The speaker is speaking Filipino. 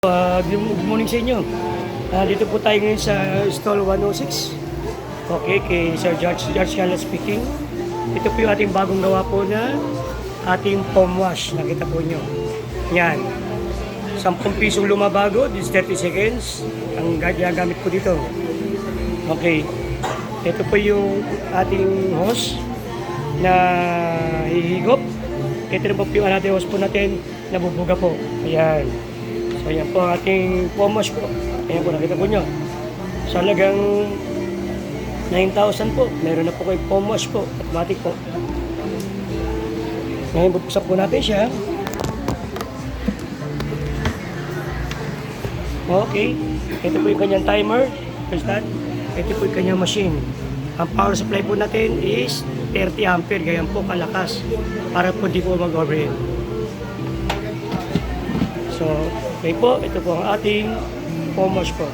Good morning sa inyo. Dito po tayo ngayon sa stall 106. Okay, kay Sir George Cala speaking. Ito po yung ating bagong gawa po na ating foam wash. Nakita po nyo. Yan. 10 pisong lumabago, this 30 seconds. Ang gagamit ko dito. Okay. Ito po yung ating hose na hihigop. Ito na po yung ating hose po natin nabubuga po. Ayan. So, ayan po ang ating foam wash po. Ayan po, nakita po nyo. So, halagang 9,000 po. Meron na po kayo foam wash po. Automatic po. Ngayon, bubuksan po natin siya. Okay. Ito po yung kanyang timer. First that. Ito po yung kanyang machine. Ang power supply po natin is 30 ampere. Ganyan po kalakas. Para po di po mag-overheat. So, okay po, ito po ang ating foam wash po.